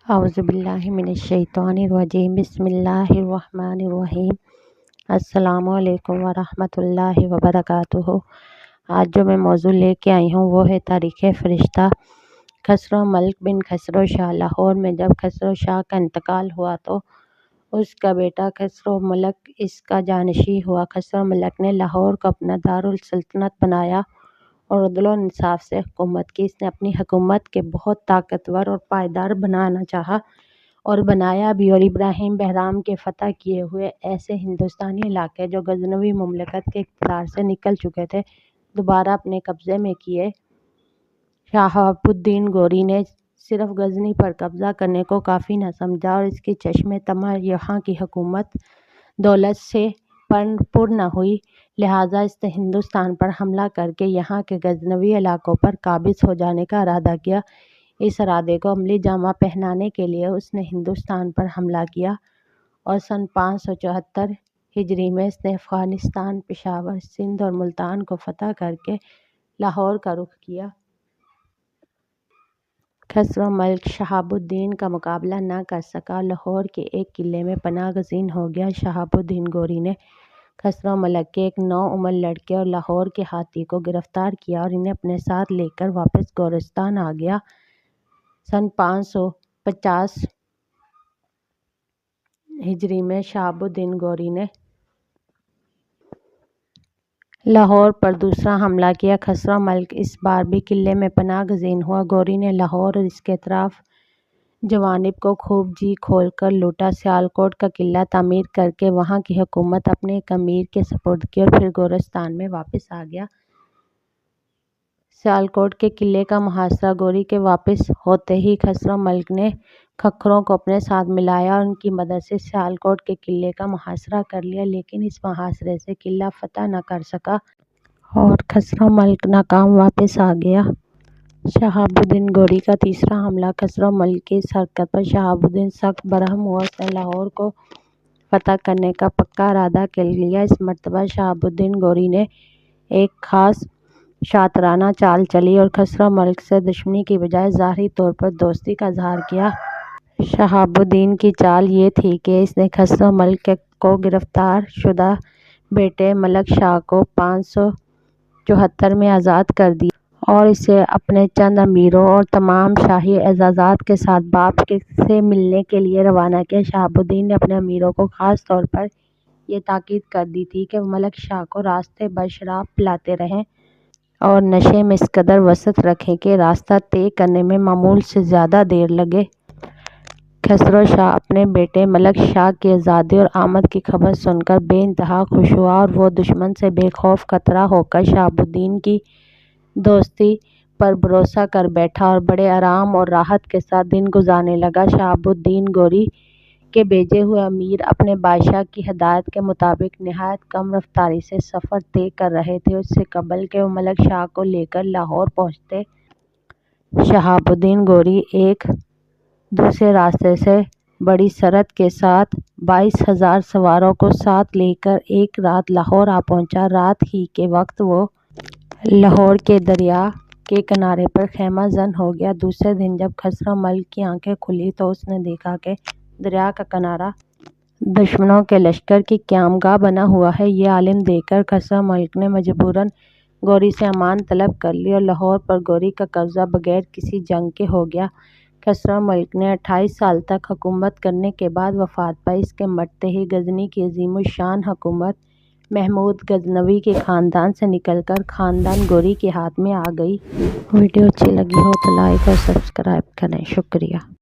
اعوذ باللہ من الشیطان الرجیم بسم اللہ الرحمن الرحیم السلام علیکم ورحمۃ اللہ وبرکاتہ۔ آج جو میں موضوع لے کے آئی ہوں وہ ہے تاریخ فرشتہ خسرو ملک بن خسرو شاہ۔ لاہور میں جب خسرو شاہ کا انتقال ہوا تو اس کا بیٹا خسرو ملک اس کا جانشین ہوا۔ خسرو ملک نے لاہور کو اپنا دارالسلطنت بنایا اور عدل و انصاف سے حکومت کی۔ اس نے اپنی حکومت کے بہت طاقتور اور پائیدار بنانا چاہا اور بنایا بھی، اور ابراہیم بہرام کے فتح کیے ہوئے ایسے ہندوستانی علاقے جو غزنوی مملکت کے اقتدار سے نکل چکے تھے دوبارہ اپنے قبضے میں کیے۔ شہاب الدین غوری نے صرف غزنی پر قبضہ کرنے کو کافی نہ سمجھا اور اس کی چشم طمع یہاں کی حکومت دولت سے پر نہ ہوئی، لہٰذا اس نے ہندوستان پر حملہ کر کے یہاں کے غزنوی علاقوں پر قابض ہو جانے کا ارادہ کیا۔ اس ارادے کو عملی جامہ پہنانے کے لیے اس نے ہندوستان پر حملہ کیا اور سن 574 ہجری میں اس نے افغانستان، پشاور، سندھ اور ملتان کو فتح کر کے لاہور کا رخ کیا۔ خسرو ملک شہاب الدین کا مقابلہ نہ کر سکا، لاہور کے ایک قلعے میں پناہ گزین ہو گیا۔ شہاب الدین غوری نے خسرو ملک کے ایک نوعمر لڑکے اور لاہور کے ہاتھی کو گرفتار کیا اور انہیں اپنے ساتھ لے کر واپس گورستان آ گیا۔ سن 550 ہجری میں شہاب الدین غوری نے لاہور پر دوسرا حملہ کیا۔ خسرو ملک اس بار بھی قلعے میں پناہ گزین ہوا۔ غوری نے لاہور اور اس کے اطراف جوانب کو خوب جی کھول کر لوٹا۔ سیالکوٹ کا قلعہ تعمیر کر کے وہاں کی حکومت اپنے ایک امیر کے سپرد کی اور پھر گورستان میں واپس آ گیا۔ سیالکوٹ کے قلعے کا محاصرہ غوری کے واپس ہوتے ہی خسرو ملک نے کھکھروں کو اپنے ساتھ ملایا اور ان کی مدد سے سیالکوٹ کے قلعے کا محاصرہ کر لیا، لیکن اس محاصرے سے قلعہ فتح نہ کر سکا اور خسرو ملک ناکام واپس آ گیا۔ شہاب الدین غوری کا تیسرا حملہ خسرو ملک کی اس حرکت پر شہاب الدین سخت برہم ہوا۔ اس نے لاہور کو فتح کرنے کا پکا ارادہ کر لیا۔ اس مرتبہ شہاب الدین غوری نے ایک خاص شاطرانہ چال چلی اور خسرو ملک سے دشمنی کی بجائے ظاہری طور پر دوستی کا اظہار کیا۔ شہاب الدین کی چال یہ تھی کہ اس نے خسرو ملک کو گرفتار شدہ بیٹے ملک شاہ کو 574 میں آزاد کر دیا اور اسے اپنے چند امیروں اور تمام شاہی اعزازات کے ساتھ باپ سے ملنے کے لیے روانہ کیا۔ شہاب الدین نے اپنے امیروں کو خاص طور پر یہ تاکید کر دی تھی کہ وہ ملک شاہ کو راستے بھر شراب پلاتے رہیں اور نشے میں اس قدر وسعت رکھیں کہ راستہ طے کرنے میں معمول سے زیادہ دیر لگے۔ خسرو شاہ اپنے بیٹے ملک شاہ کی آزادی اور آمد کی خبر سن کر بے انتہا خوش ہوا اور وہ دشمن سے بے خوف خطرہ ہو کر شہاب الدین کی دوستی پر بھروسہ کر بیٹھا اور بڑے آرام اور راحت کے ساتھ دن گزارنے لگا۔ شہاب الدین غوری کے بھیجے ہوئے امیر اپنے بادشاہ کی ہدایت کے مطابق نہایت کم رفتاری سے سفر طے کر رہے تھے اس سے قبل کہ وہ ملک شاہ کو لے کر لاہور پہنچتے۔ شہاب الدین غوری ایک دوسرے راستے سے بڑی سرعت کے ساتھ 22,000 سواروں کو ساتھ لے کر ایک رات لاہور آ پہنچا۔ رات ہی کے وقت وہ لاہور کے دریا کے کنارے پر خیمہ زن ہو گیا۔ دوسرے دن جب خسرو ملک کی آنکھیں کھلی تو اس نے دیکھا کہ دریا کا کنارہ دشمنوں کے لشکر کی قیام گاہ بنا ہوا ہے۔ یہ عالم دیکھ کر خسرو ملک نے مجبوراً غوری سے امان طلب کر لی اور لاہور پر غوری کا قبضہ بغیر کسی جنگ کے ہو گیا۔ خسرو ملک نے 28 سال تک حکومت کرنے کے بعد وفات پائی۔ اس کے مرتے ہی غزنی کی عظیم الشان حکومت محمود غزنوی کے خاندان سے نکل کر خاندان غوری کے ہاتھ میں آ گئی۔ ویڈیو اچھی لگی ہو تو لائک اور سبسکرائب کریں۔ شکریہ۔